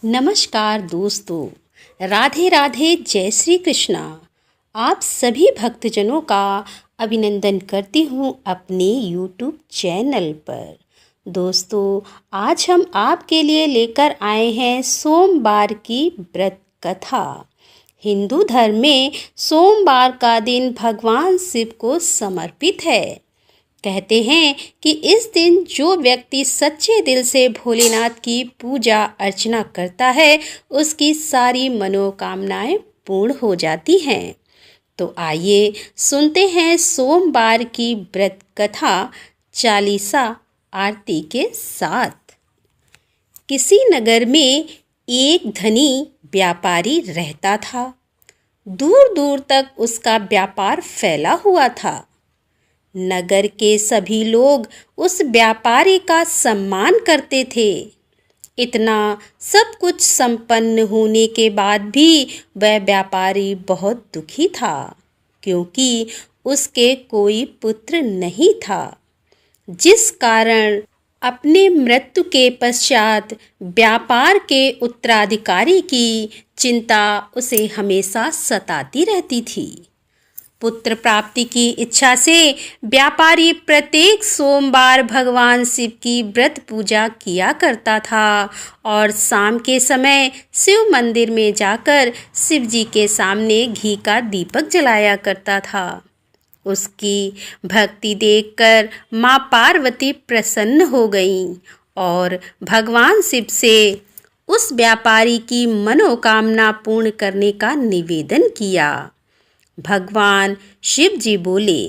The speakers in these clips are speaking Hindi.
नमस्कार दोस्तों, राधे राधे, जय श्री कृष्णा। आप सभी भक्तजनों का अभिनंदन करती हूँ अपने YouTube चैनल पर। दोस्तों, आज हम आपके लिए लेकर आए हैं सोमवार की व्रत कथा। हिंदू धर्म में सोमवार का दिन भगवान शिव को समर्पित है। कहते हैं कि इस दिन जो व्यक्ति सच्चे दिल से भोलेनाथ की पूजा अर्चना करता है, उसकी सारी मनोकामनाएं पूर्ण हो जाती हैं। तो आइए सुनते हैं सोमवार की व्रत कथा चालीसा आरती के साथ। किसी नगर में एक धनी व्यापारी रहता था। दूर दूर तक उसका व्यापार फैला हुआ था। नगर के सभी लोग उस व्यापारी का सम्मान करते थे। इतना सब कुछ संपन्न होने के बाद भी वह व्यापारी बहुत दुखी था, क्योंकि उसके कोई पुत्र नहीं था, जिस कारण अपने मृत्यु के पश्चात व्यापार के उत्तराधिकारी की चिंता उसे हमेशा सताती रहती थी। पुत्र प्राप्ति की इच्छा से व्यापारी प्रत्येक सोमवार भगवान शिव की व्रत पूजा किया करता था और शाम के समय शिव मंदिर में जाकर शिव जी के सामने घी का दीपक जलाया करता था। उसकी भक्ति देखकर माँ पार्वती प्रसन्न हो गईं और भगवान शिव से उस व्यापारी की मनोकामना पूर्ण करने का निवेदन किया। भगवान शिव जी बोले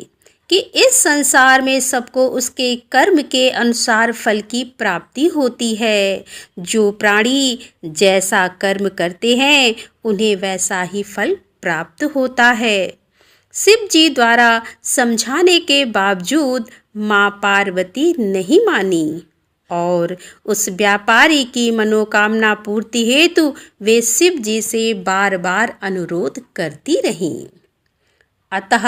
कि इस संसार में सबको उसके कर्म के अनुसार फल की प्राप्ति होती है। जो प्राणी जैसा कर्म करते हैं, उन्हें वैसा ही फल प्राप्त होता है। शिव जी द्वारा समझाने के बावजूद माँ पार्वती नहीं मानी और उस व्यापारी की मनोकामना पूर्ति हेतु वे शिव जी से बार बार अनुरोध करती रहीं। अतः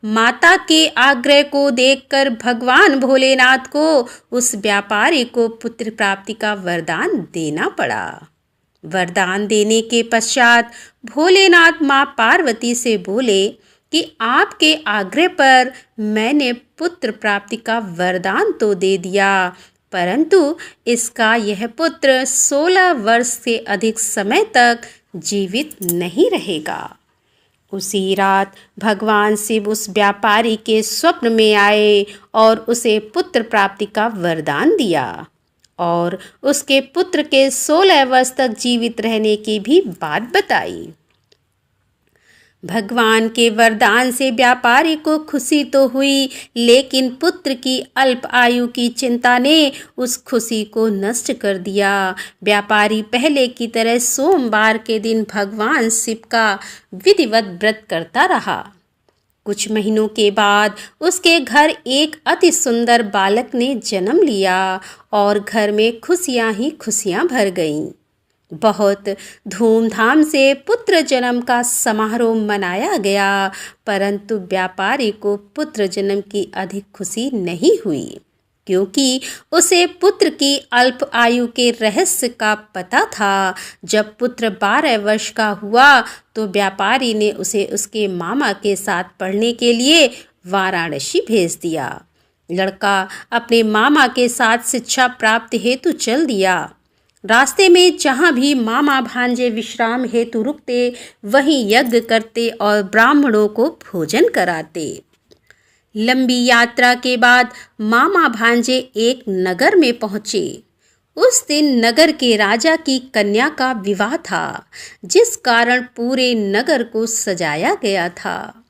माता के आग्रह को देखकर भगवान भोलेनाथ को उस व्यापारी को पुत्र प्राप्ति का वरदान देना पड़ा। वरदान देने के पश्चात भोलेनाथ माँ पार्वती से बोले कि आपके आग्रह पर मैंने पुत्र प्राप्ति का वरदान तो दे दिया, परंतु इसका यह पुत्र 16 वर्ष से अधिक समय तक जीवित नहीं रहेगा। उसी रात भगवान शिव उस व्यापारी के स्वप्न में आए और उसे पुत्र प्राप्ति का वरदान दिया और उसके पुत्र के 16 वर्ष तक जीवित रहने की भी बात बताई। भगवान के वरदान से व्यापारी को खुशी तो हुई, लेकिन पुत्र की अल्प आयु की चिंता ने उस खुशी को नष्ट कर दिया। व्यापारी पहले की तरह सोमवार के दिन भगवान शिव का विधिवत व्रत करता रहा। कुछ महीनों के बाद उसके घर एक अति सुंदर बालक ने जन्म लिया और घर में खुशियां ही खुशियां भर गईं। बहुत धूमधाम से पुत्र जन्म का समारोह मनाया गया, परंतु व्यापारी को पुत्र जन्म की अधिक खुशी नहीं हुई, क्योंकि उसे पुत्र की अल्प आयु के रहस्य का पता था। जब पुत्र 12 वर्ष का हुआ तो व्यापारी ने उसे उसके मामा के साथ पढ़ने के लिए वाराणसी भेज दिया। लड़का अपने मामा के साथ शिक्षा प्राप्त हेतु चल दिया। रास्ते में जहाँ भी मामा भांजे विश्राम हेतु रुकते, वहीं यज्ञ करते और ब्राह्मणों को भोजन कराते। लंबी यात्रा के बाद मामा भांजे एक नगर में पहुँचे। उस दिन नगर के राजा की कन्या का विवाह था, जिस कारण पूरे नगर को सजाया गया था।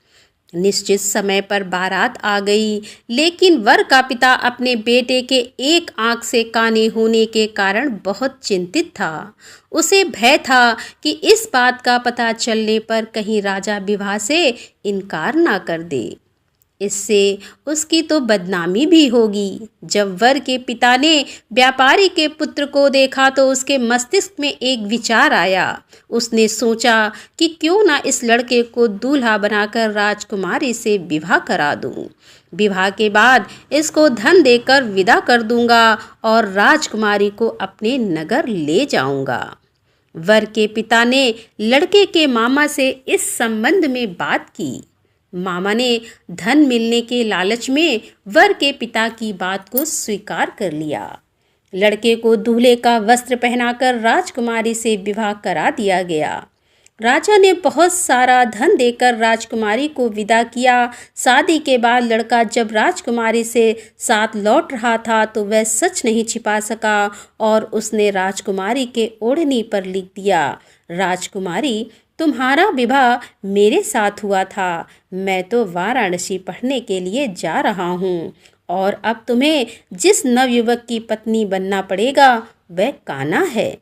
निश्चित समय पर बारात आ गई, लेकिन वर का पिता अपने बेटे के एक आंख से काने होने के कारण बहुत चिंतित था। उसे भय था कि इस बात का पता चलने पर कहीं राजा विवाह से इनकार ना कर दे। इससे उसकी तो बदनामी भी होगी। जब वर के पिता ने व्यापारी के पुत्र को देखा तो उसके मस्तिष्क में एक विचार आया। उसने सोचा कि क्यों ना इस लड़के को दूल्हा बनाकर राजकुमारी से विवाह करा दूं। विवाह के बाद इसको धन देकर विदा कर दूंगा और राजकुमारी को अपने नगर ले जाऊंगा। वर के पिता ने लड़के के मामा से इस संबंध में बात की। मामा ने धन मिलने के लालच में वर के पिता की बात को स्वीकार कर लिया। लड़के को दूल्हे का वस्त्र पहनाकर राजकुमारी से विवाह करा दिया गया। राजा ने बहुत सारा धन देकर राजकुमारी को विदा किया। शादी के बाद लड़का जब राजकुमारी से साथ लौट रहा था तो वह सच नहीं छिपा सका और उसने राजकुमारी के ओढ़नी पर लिख दिया, राजकुमारी, तुम्हारा विवाह मेरे साथ हुआ था। मैं तो वाराणसी पढ़ने के लिए जा रहा हूँ और अब तुम्हें जिस नवयुवक की पत्नी बनना पड़ेगा वह कान्हा है।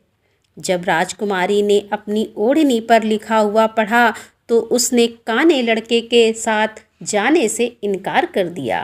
जब राजकुमारी ने अपनी ओढ़नी पर लिखा हुआ पढ़ा तो उसने काने लड़के के साथ जाने से इनकार कर दिया।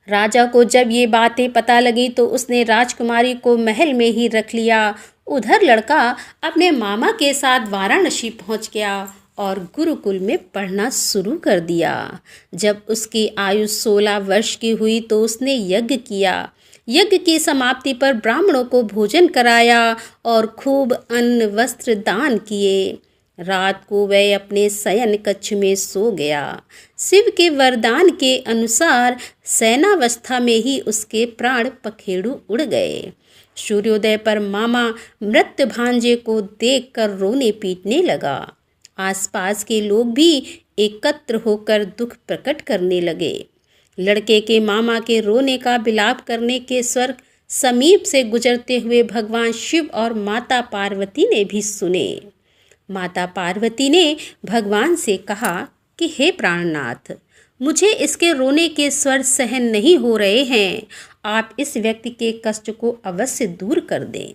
राजा को जब ये बातें पता लगी तो उसने राजकुमारी को महल में ही रख लिया। उधर लड़का अपने मामा के साथ वाराणसी पहुंच गया और गुरुकुल में पढ़ना शुरू कर दिया। जब उसकी आयु 16 वर्ष की हुई तो उसने यज्ञ किया। यज्ञ की समाप्ति पर ब्राह्मणों को भोजन कराया और खूब अन्न वस्त्र दान किए। रात को वह अपने शयन कक्ष में सो गया। शिव के वरदान के अनुसार शयनावस्था में ही उसके प्राण पखेरु उड़ गए। सूर्योदय पर मामा मृत भांजे को देखकर रोने पीटने लगा। आसपास के लोग भी एकत्र होकर दुख प्रकट करने लगे। लड़के के मामा के रोने का विलाप करने के स्वर समीप से गुजरते हुए भगवान शिव और माता पार्वती ने भी सुने। माता पार्वती ने भगवान से कहा कि हे प्राणनाथ, मुझे इसके रोने के स्वर सहन नहीं हो रहे हैं। आप इस व्यक्ति के कष्ट को अवश्य दूर कर दें।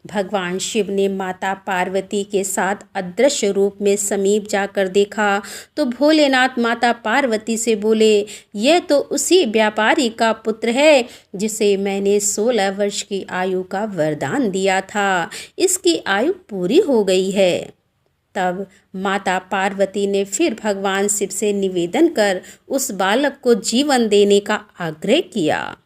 भगवान शिव ने माता पार्वती के साथ अदृश्य रूप में समीप जाकर देखा तो भोलेनाथ माता पार्वती से बोले, यह तो उसी व्यापारी का पुत्र है जिसे मैंने 16 वर्ष की आयु का वरदान दिया था। इसकी आयु पूरी हो गई है। तब माता पार्वती ने फिर भगवान शिव से निवेदन कर उस बालक को जीवन देने का आग्रह किया।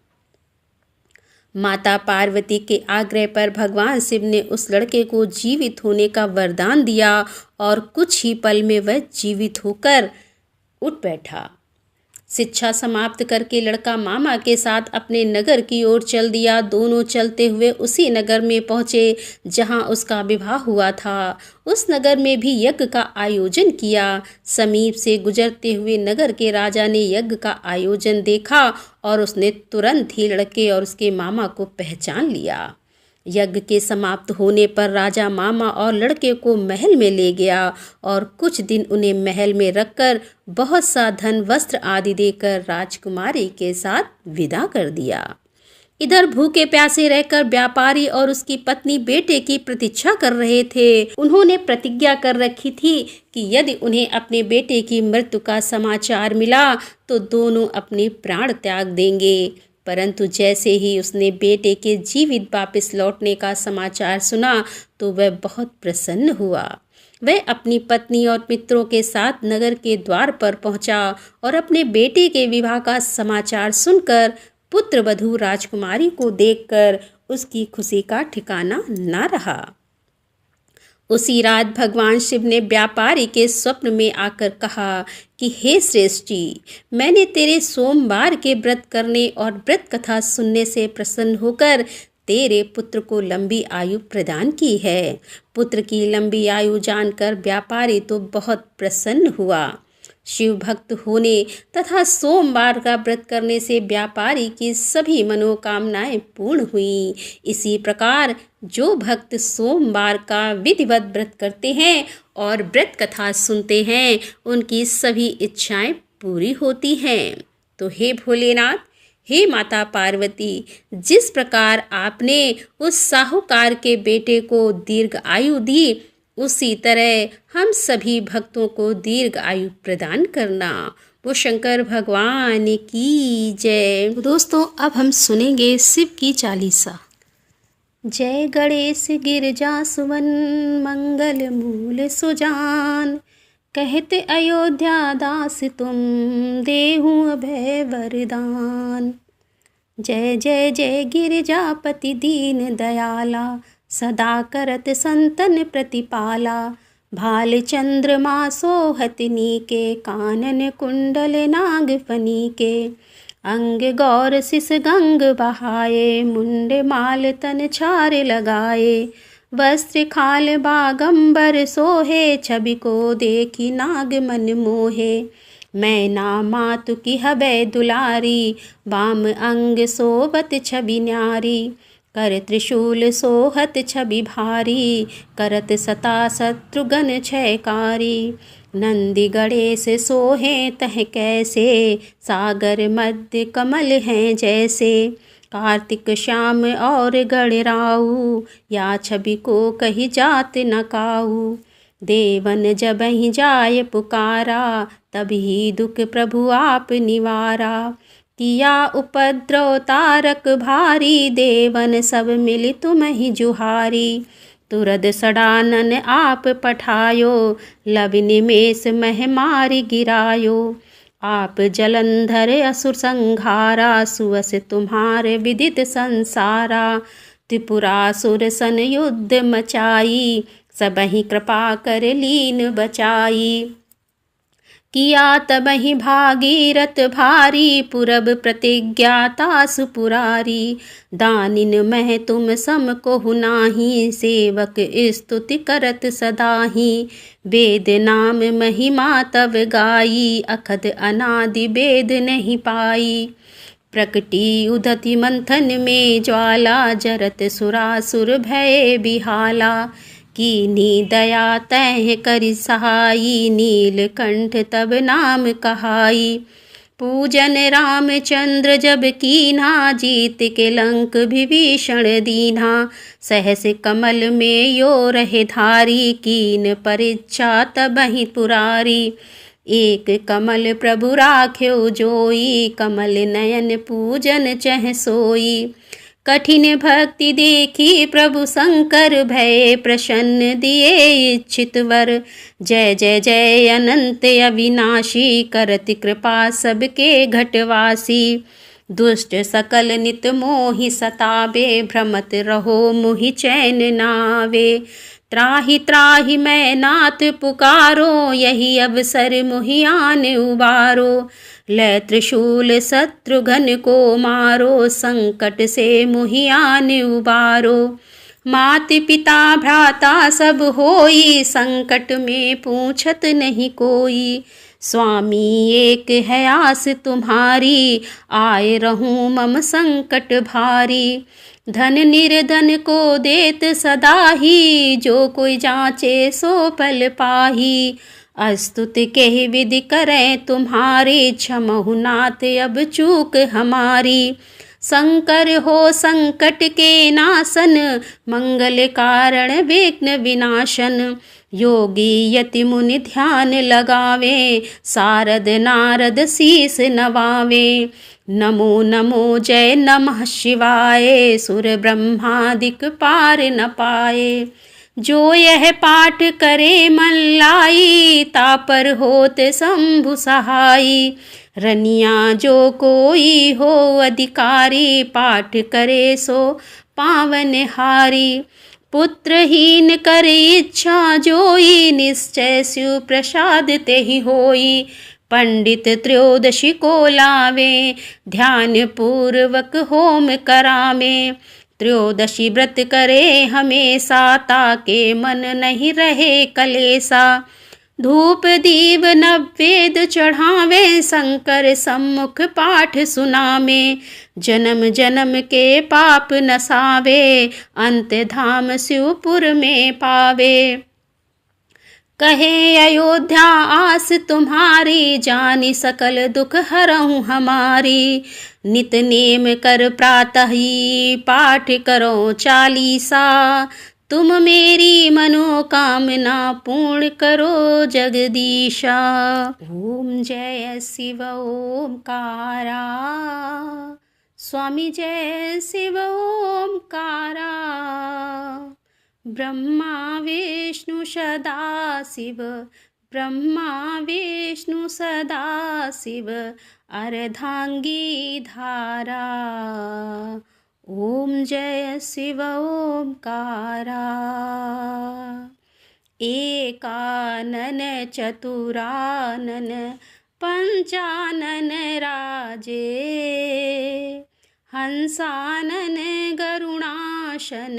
माता पार्वती के आग्रह पर भगवान शिव ने उस लड़के को जीवित होने का वरदान दिया और कुछ ही पल में वह जीवित होकर उठ बैठा। शिक्षा समाप्त करके लड़का मामा के साथ अपने नगर की ओर चल दिया। दोनों चलते हुए उसी नगर में पहुँचे जहाँ उसका विवाह हुआ था। उस नगर में भी यज्ञ का आयोजन किया। समीप से गुजरते हुए नगर के राजा ने यज्ञ का आयोजन देखा और उसने तुरंत ही लड़के और उसके मामा को पहचान लिया। यज्ञ के समाप्त होने पर राजा मामा और लड़के को महल में ले गया और कुछ दिन उन्हें महल में रखकर बहुत सा धन वस्त्र आदि देकर राजकुमारी के साथ विदा कर दिया। इधर भूखे प्यासे रहकर व्यापारी और उसकी पत्नी बेटे की प्रतीक्षा कर रहे थे। उन्होंने प्रतिज्ञा कर रखी थी कि यदि उन्हें अपने बेटे की मृत्यु का समाचार मिला तो दोनों अपने प्राण त्याग देंगे। परंतु जैसे ही उसने बेटे के जीवित वापस लौटने का समाचार सुना तो वह बहुत प्रसन्न हुआ। वह अपनी पत्नी और मित्रों के साथ नगर के द्वार पर पहुंचा और अपने बेटे के विवाह का समाचार सुनकर पुत्र वधू राजकुमारी को देखकर उसकी खुशी का ठिकाना न रहा। उसी रात भगवान शिव ने व्यापारी के स्वप्न में आकर कहा कि हे श्रेष्ठ जी, मैंने तेरे सोमवार के व्रत करने और व्रत कथा सुनने से प्रसन्न होकर तेरे पुत्र को लंबी आयु प्रदान की है। पुत्र की लंबी आयु जानकर व्यापारी तो बहुत प्रसन्न हुआ। शिव भक्त होने तथा सोमवार का व्रत करने से व्यापारी की सभी मनोकामनाएं पूर्ण हुई। इसी प्रकार जो भक्त सोमवार का विधिवत व्रत करते हैं और व्रत कथा सुनते हैं उनकी सभी इच्छाएं पूरी होती हैं। तो हे भोलेनाथ, हे माता पार्वती, जिस प्रकार आपने उस साहूकार के बेटे को दीर्घ आयु दी उसी तरह हम सभी भक्तों को दीर्घ आयु प्रदान करना। वो शंकर भगवान की जय। दोस्तों, अब हम सुनेंगे शिव की चालीसा। जय गणेश गिरजा सुवन मंगल मूल सुजान, कहते अयोध्या दास तुम देहु अभय वरदान। जय जय जय गिरजापति दीन दयाला, सदा करत संतन प्रतिपाला। भाल चंद्रमा सोहत नीके, कानन कुंडल नाग फनीके। अंग गौर सिस गंग बहाए, मुंड माल तन छार लगाए। वस्त्र खाल बागंबर सोहे, छवि को देखी नाग मन मोहे। मैना मातु की हबै दुलारी, वाम अंग सोबत छवि न्यारी। कर त्रिशूल सोहत छवि भारी, करत सता शत्रुघ्न क्षयकारी। नंदी गणेश सोहे तह कैसे, सागर मध्य कमल हैं जैसे। कार्तिक श्याम और गणराऊ, या छवि को कही जात न काऊ। देवन जबहि जाय पुकारा, तभी दुख प्रभु आप निवारा। किया उपद्रव तारक भारी, देवन सब मिल तुम्हि जुहारी। तुरद सडानन आप पठायो, लब निमेष मह मारि गिरायो। आप जलंधर असुर संहारा, सुअस तुम्हारे विदित संसारा। त्रिपुरासुर सन युद्ध मचाई, सबहि कृपा कर लीन बचाई। किया तबहि भागीरथ भारी, पुरब प्रतिज्ञा तासु पुरारी। दानिन मह तुम सम कोहु नाही, सेवक स्तुति करत सदाही। वेद नाम महिमा तब गाई, अखद अनादि वेद नहीं पाई। प्रकटी उदति मंथन में ज्वाला, जरत सुरासुर भय बिहाला। कीनी दया तैह करि सहाई, नीलकंठ तब नाम कहाई। पूजन रामचंद्र जब कीन्हा, जीत के लंक विभीषण दीन्हा। सहस कमल में यो रहे धारी, कीन परीक्षा तबहि पुरारी। एक कमल प्रभु राख्यो जोई, कमल नयन पूजन चह सोई। कठिन भक्ति देखी प्रभु शंकर, भय प्रसन्न दिए इच्छित वर। जय जय जय अनंत अविनाशी, करति कृपा सबके घटवासी। दुष्ट सकल नित मोहि सतावे, भ्रमत रहो मुहि चैन नावे। त्राहि त्राहि मैं नाथ पुकारो, यही अवसर मुहि आन उबारो। लै त्रिशूल शत्रुघ्न को मारो, संकट से मुहि आन उबारो। मात पिता भ्राता सब होई, संकट में पूछत नहीं कोई। स्वामी एक है आस तुम्हारी, आए रहूं मम संकट भारी। धन निर्धन को देत सदा ही, जो कोई जांचे सो पल पाही। अस्तुति के विधि करें तुम्हारी, क्षमहु नाथ अब चूक हमारी। शंकर हो संकट के नाशन, मंगल कारण विघ्न विनाशन। योगी यति मुनि ध्यान लगावे, सारद नारद शीस नवावे। नमो नमो जय नमः शिवाय, सुर ब्रह्मादिक पार न पाए। जो यह पाठ करे मन लाई, तापर होत शंभु सहाई। रनिया जो कोई हो अधिकारी, पाठ करे सो पावन हारी। पुत्रहीन कर इच्छा जोई, निश्चय शिव प्रसाद तेहि होई। पंडित त्रयोदशी को लावे, ध्यान पूर्वक होम करावे। त्रयोदशी व्रत करे हमेशा, ताके मन नहीं रहे कलेसा। धूप दीप नवेद चढ़ावे, शंकर सम्मुख पाठ सुनावे। जन्म जन्म के पाप नसावे, अंत धाम शिवपुर में पावे। कहे अयोध्या आस तुम्हारी, जानी सकल दुख हरऊं हमारी। नित नेम कर प्रातः ही, पाठ करो चालीसा। तुम मेरी मनोकामना पूर्ण करो जगदीशा। ओम जय शिव ओमकारा, स्वामी जय शिव ओमकारा। ब्रह्मा विष्णु सदा शिव, ब्रह्मा विष्णु सदा शिव, अर्धांगी धारा। ओम जय शिव ओंकारा। एकानन चतुरानन पंचानन राजे, हंसानन गरुणाशन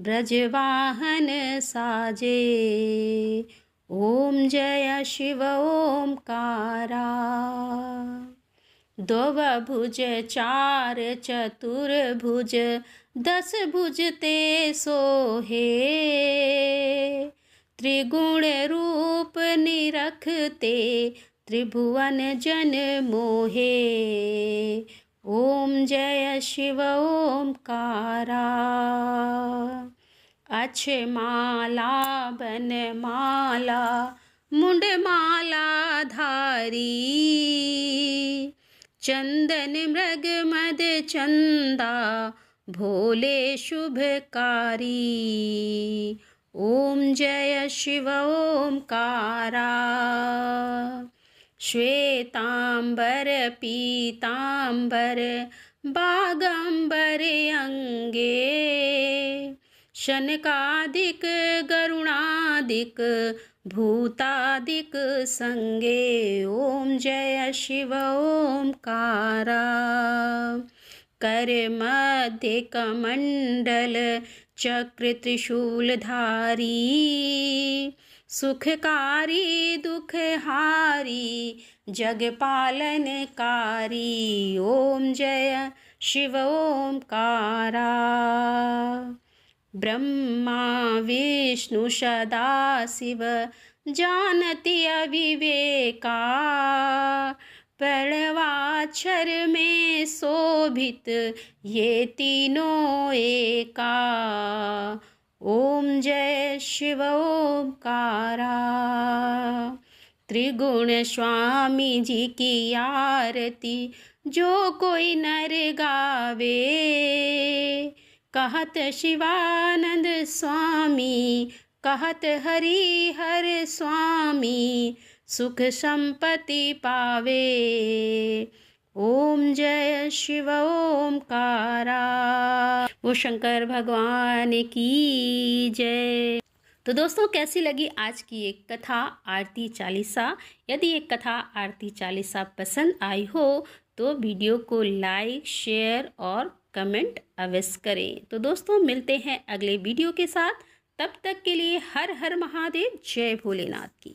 ब्रजवाहन साजे। ओम जय शिव ओंकारा। द्वौ भुज चार चतुर्भुज, 10 भुज ते सोहे। त्रिगुण रूप निरखते, त्रिभुवन जन मोहे। ओम जय शिव ओंकारा। अक्षमाला बनमाला मुंडमाला धारी, चंदन मृग मद चंदा भोले शुभकारी। ओम जय शिव ओंकारा। श्वेतांबर पीतांबर बागंबर अंगे, शनकादिक गरुणादिक भूतादिक संगे। ओम जय शिव ओंकारा। कर मध्य कमंडल चक्र त्रिशूलधारी, सुखकारी दुखहारी जग पालनकारी। ओम जय शिव ओंकारा। ब्रह्मा विष्णु सदा शिव जानति अविवेका, प्रणवाक्षर में शोभित ये तीनों एका। ओम जय शिव ओंकारा। त्रिगुण स्वामी जी की आरती जो कोई नर गावे, कहत शिवानंद स्वामी कहत हरि हर स्वामी, सुख संपत्ति पावे। ओम जय शिव ओंकारा। वो शंकर भगवान की जय। तो दोस्तों, कैसी लगी आज की एक कथा आरती चालीसा। यदि एक कथा आरती चालीसा पसंद आई हो तो वीडियो को लाइक शेयर और कमेंट अवश्य करें। तो दोस्तों, मिलते हैं अगले वीडियो के साथ। तब तक के लिए हर हर महादेव, जय भोलेनाथ की।